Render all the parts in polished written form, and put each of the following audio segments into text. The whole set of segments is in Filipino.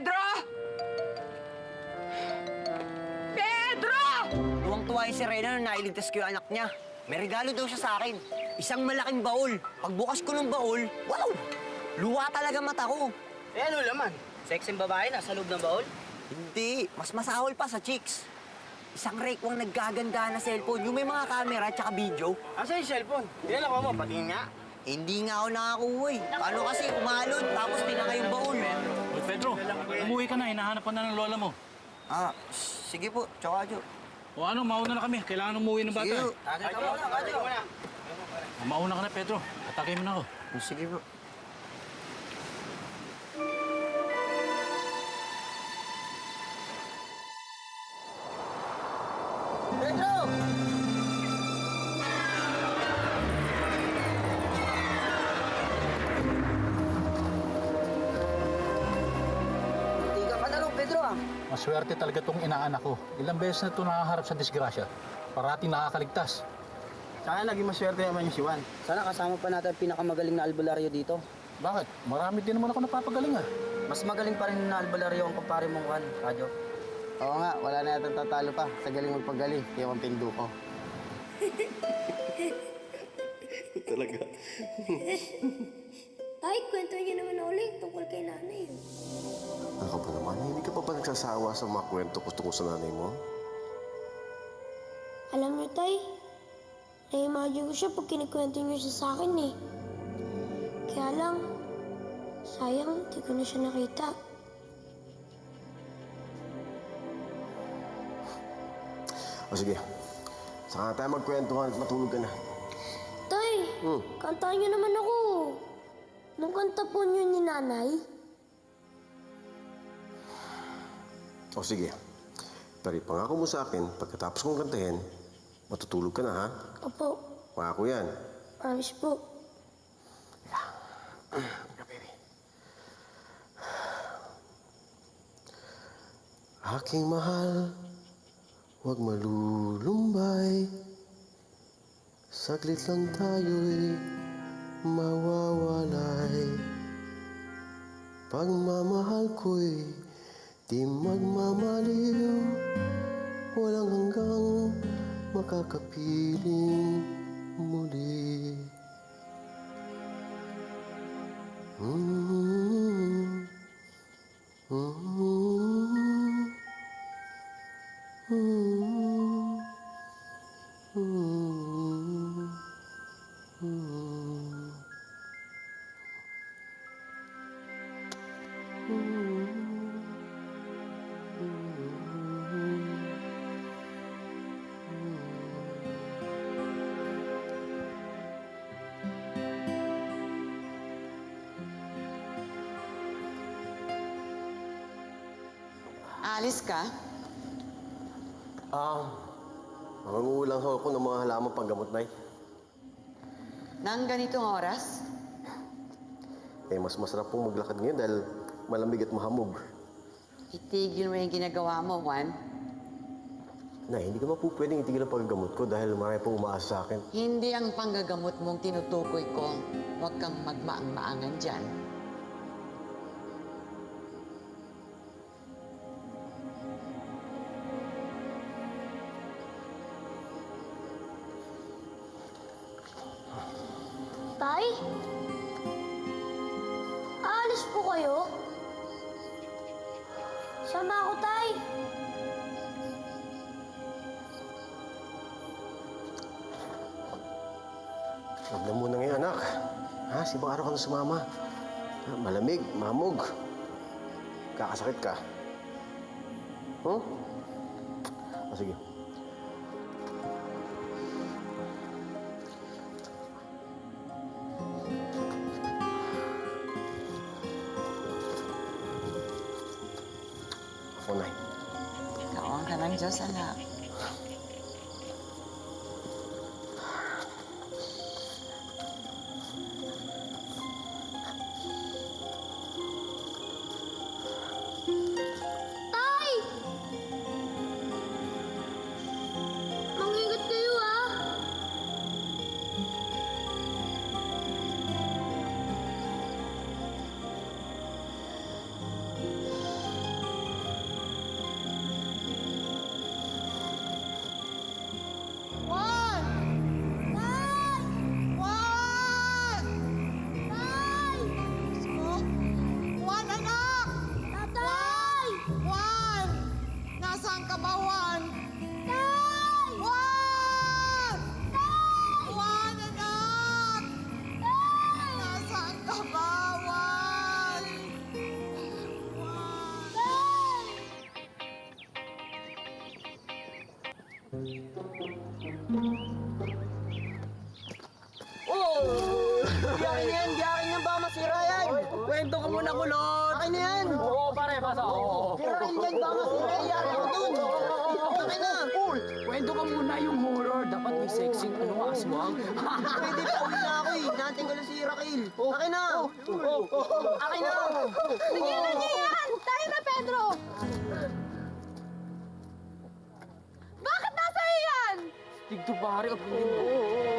Pedro! Pedro! Tuwang-tuwa yung si Rena nung nailigtas ko yung anak niya. May regalo daw siya sa akin. Isang malaking baul. Pagbukas ko ng baul, wow! Luwa talaga mata ko. Eh ano laman? Sexy babae na sa loob ng baul? Hindi, mas masahol pa sa chicks. Isang rekwang naggaganda na cellphone, yung may mga camera at saka video. Asa yung cellphone? Hindi na mo, patingin nga. Hindi nga ako nakakuha eh. Paano kasi umalon, tapos tinangay yung baul. Uy, Pedro, umuwi ka na. Hinahanap ka na ng lola mo. Ah, sige po, tsaka Jo. O ano, mauna na kami. Kailangan umuwi ng bata. Sige, Tatay ka muna, tatay ka muna. O, mauna ka na, Pedro. Atake mo na ako. sige po. Pedro! Hindi ka panalong, Pedro ah. Maswerte talaga tong inaanak ko. Ilang beses na ito nakaharap sa disgrasya. Parating nakakaligtas. Sana naging maswerte naman yung si Juan. Sana kasama pa natin ang pinakamagaling na albularyo dito. Bakit? Marami din naman ako napapagaling ah. Mas magaling pa rin na albularyo ang kumpare mong Juan, Radyo. Oo nga, wala na yatang tatalo pa sa galing magpagaling. Kaya ang pindo ko. Talaga. Tay, kwento niyo naman ulit tungkol kay nanay. Ako pa naman, hindi ka pa ba nagsasawa sa mga kwento ko tungkol sa nanay mo? Alam niyo, Tay, na-imagine ko siya pag kinikwento niyo siya sa akin eh. Kaya lang, sayang, di ko na siya nakita. O sige, saka tayo magkwentuhan at matulog ka na. Tay, kantahan niyo naman ako. Nung kanta po niyo ni nanay, O sige, pero ipangako mo sa akin, pagkatapos kong kantahin, matutulog ka na ha? opo, Pangako yan. promise po. Yeah, baby. Aking mahal, huwag malulumbay. Saglit lang tayo'y mawawalay. Pagmamahal ko'y di magmamaliw. Walang hanggang makakapiling muli. Alis ka? Mangungulang ho ako ng mga halaman panggamot, Nay. Nang ganitong oras? Mas masarap pong maglakad ngayon dahil malamig at mahamog. Itigil mo yung ginagawa mo, Juan. Nay, hindi ko pa po pwedeng itigil ang paggagamot ko dahil marami pong umaasa sa akin. Hindi ang panggagamot mong tinutukoy ko. Huwag kang magmaang-maangan dyan. Tay? Aalis po kayo? Sama ako, Tay. Huwag na muna ngayon, anak. Sibang araw ka na sumama. Malamig, mahamog. Kakasakit ka. Sige. Ako, Nay. Kaawang ka ng Diyos, anak. Tay! Mag-ingat kayo, ah! Giyakin yan! Giyakin yan! Baka masira yan! Kwento ka muna, kulot! Akin na yan! Oo, pare, basa. Oo. Sirain yan! Baka masira! Giyakin ko dun! Akin na! Kwento ka muna yung horror. Dapat may sexy, aswang. Pwede pa uwi na ako eh! Natin ko lang si Rakil! Akin na! Akin na! Tigilan niyo yan! Tayo na, Pedro! Bakit nasa iyo yan? Tigto pare, opinin mo.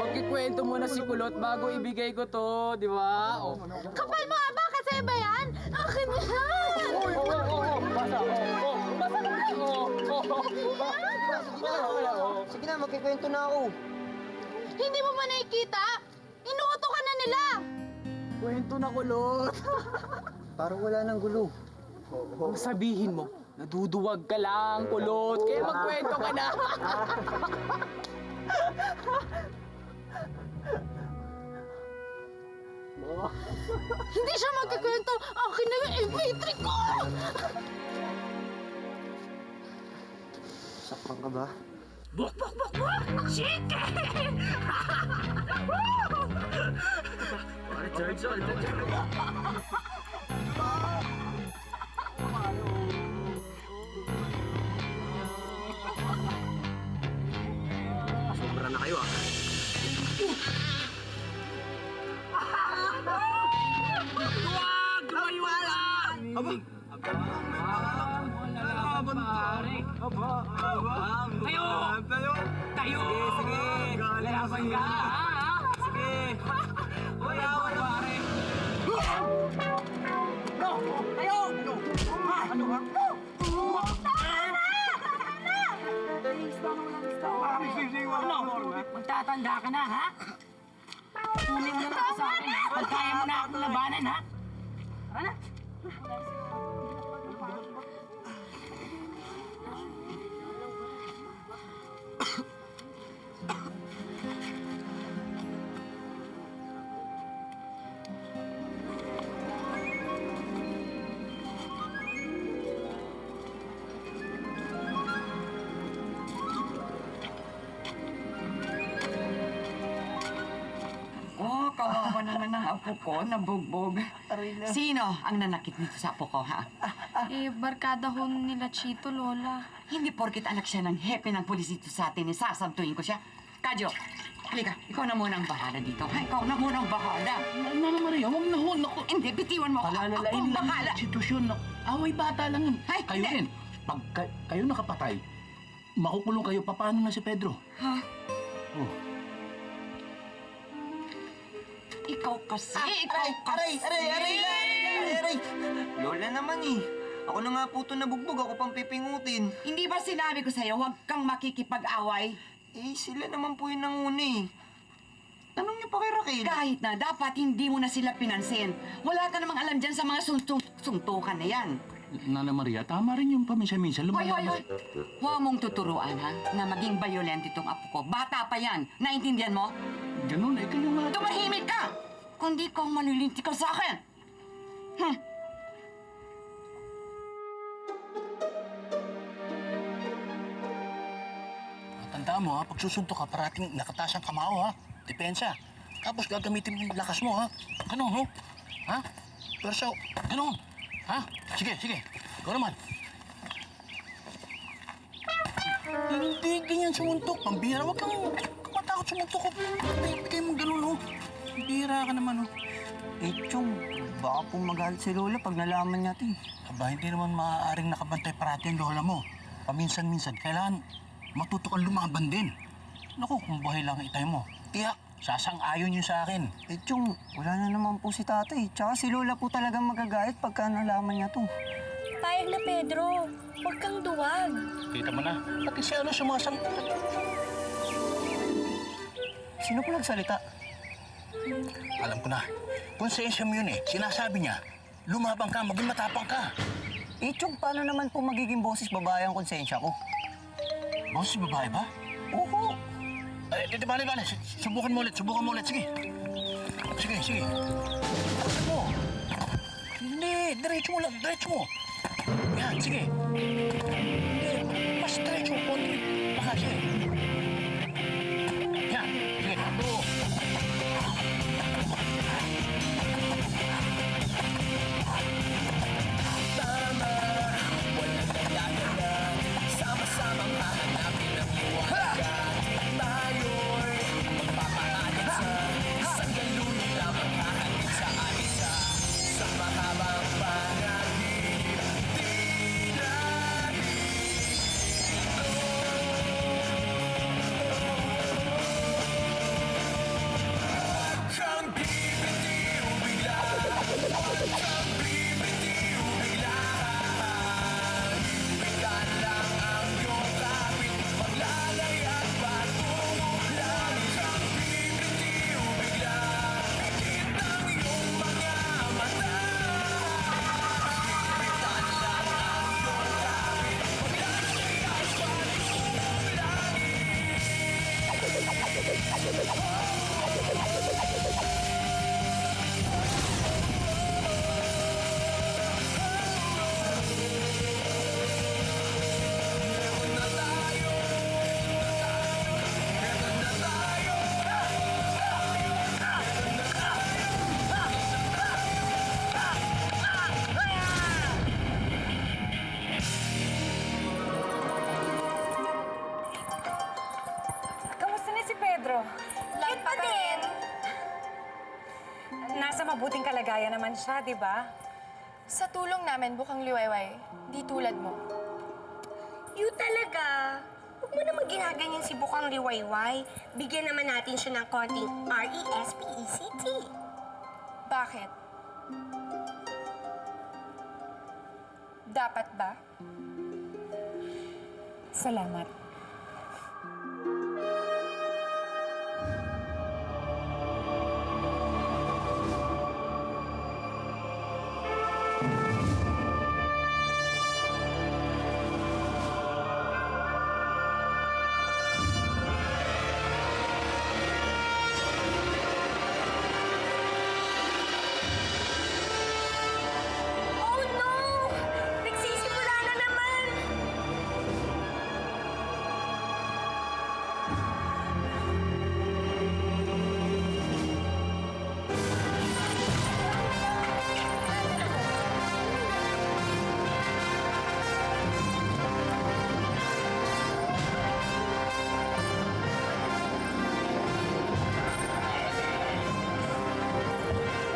Magkikwento muna si Kulot bago ibigay ko to, di ba? Oh. Kapal mo nga ba? Kasi ba yan? Akin yan! Sige na, magkikwento na ako. Hindi mo ba nakikita? Inuuto ka na nila! Kwento na Kulot. Parang wala nang gulo. Kung sabihin mo, naduduwag ka lang, Kulot. Kaya magkwento ka na. Hindi siya magkikwento! Akin na yung MP3 ko! Sakpan ka ba? Buk, buk, buk, buk! Chicken! Sobra na kayo, ah. Huwag! Lumayuwala! Aba! Tayo! Tayo! Sige! Lalaban ka! Sige! Laban pare! No! Tayo! Ano ba? Magtatanda ka na, ha? Tuloy mo na ako sa akin, ha? Pag kaya mo na akong labanan, ha? Tara na! Oh, kawawa naman ang apo ko, nabugbog. Sino ang nanakit nito sa apo ko, ha? Barkada ho nila Chito, Lola. Hindi porkit anak siya ng hepe ng pulis dito sa atin, sasantuin ko siya. Kadyo, halika, ikaw na muna ang bahala dito. Ha? Ikaw na muna ang bahala. Nana Maria, huwag na. Naku. Hindi, bitiwan mo ako. Ako Palalalain ang lang bahala. yung sitwasyon. Away bata lang yun. Ay, Kayo hindi. rin. Pag kayo nakapatay, makukulong kayo. Paano na si Pedro? Ha? Oh. Ikaw kasi, ikaw kasi. Aray! Lola naman eh. Ako na nga po ito nabugbog, ako pang pipingutin. Hindi ba sinabi ko sa'yo, huwag kang makikipag-away? Eh, sila naman po yung nanguna eh. Tanong niyo pa kay Raquel. Kahit na, dapat hindi mo na sila pinansin. Wala ka namang alam dyan sa mga suntukan na yan. Nana Maria, tama rin yung paminsan-minsan. Hoy, hoy, Lumalabas. hoy! Huwag mong tuturuan, ha? Na maging violent itong apo ko. Bata pa yan. Naintindihan mo? Ganun, kayo nga. Tumahimik ka! Kundi kang malilinti ka sa akin. Tandaan mo ha, pag susuntok ka, parating nakataas ang kamao ha. Depensa. Tapos gagamitin mo yung lakas mo ha. Ganun, no? Ha? Pero ganun. Ha? Sige. Ikaw naman. Hindi ganyan sumuntok. Pambira, huwag kang matakot sumuntok. Bigay mo ganun, no? Pambira ka naman, no? Eh, Chong, baka po magalit si Lola pag nalaman niya ito eh. Aba, hindi naman maaaring nakabantay parati ang lola mo. Paminsan-minsan, kailangan matuto kang lumaban din. Naku, kung buhay lang ang itay mo. Tiyak, sasang-ayon yun sa akin. Eh, Chong, wala na naman po si tatay. Tsaka si Lola po talagang magagalit pagka nalaman niya to. Payag na, Pedro. Huwag kang duwag. Kita mo na, pati si ano sumasang... Sino po nagsalita? Alam ko na, konsensya mo yun eh. Sinasabi niya, lumabang ka, maging matapang ka. Eh, Chong, paano naman po magiging boses babae ang konsensya ko? Boses babae ba? Oo. Ay, bale. Subukan mo ulit. Sige. Sige. Ano mo? Hindi, diretso mo. Yan, sige. Hindi, mas diretso mo. Konti. Baka, sige. Yan, sige. Oo. Kamusta na si Pedro? Late pa din. Nasa mabuting kalagayan naman siya, di ba? Sa tulong namin, bukang liwayway. Di tulad mo. You talaga. Huwag mo naman ginaganyan si Bukang Liwayway. Bigyan naman natin siya ng konting R-E-S-P-E-C-T. Bakit? Dapat ba? Salamat. Oh no! Nagsisimula na naman!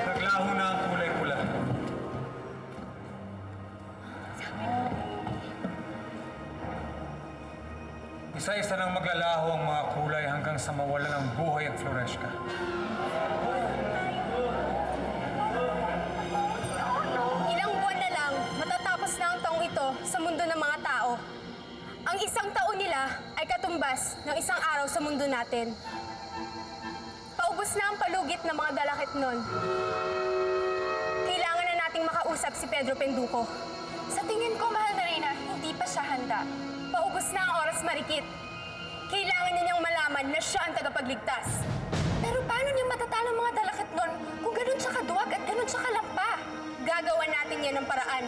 Naglaho na ang kulay pula. Isa-isa nang maglalaho ang mga kulay hanggang sa mawala ng buhay ang Floresca. Ilang buwan na lang, matatapos na ang taong ito sa mundo ng mga tao. Ang isang taon nila ay katumbas ng isang araw sa mundo natin. Paubos na ang palugit ng mga dalakit nun. Kailangan na nating makausap si Pedro Penduko. Sa tingin ko, mahal na Reyna, hindi pa siya handa. Paubos na ang oras marikit. Kailangan niya niyang malaman na siya ang tagapagligtas. Pero paano niya matatalo ang mga dalakit nun kung ganun siya kaduwag at ganun siya kalampa? Gagawa natin yan ng paraan.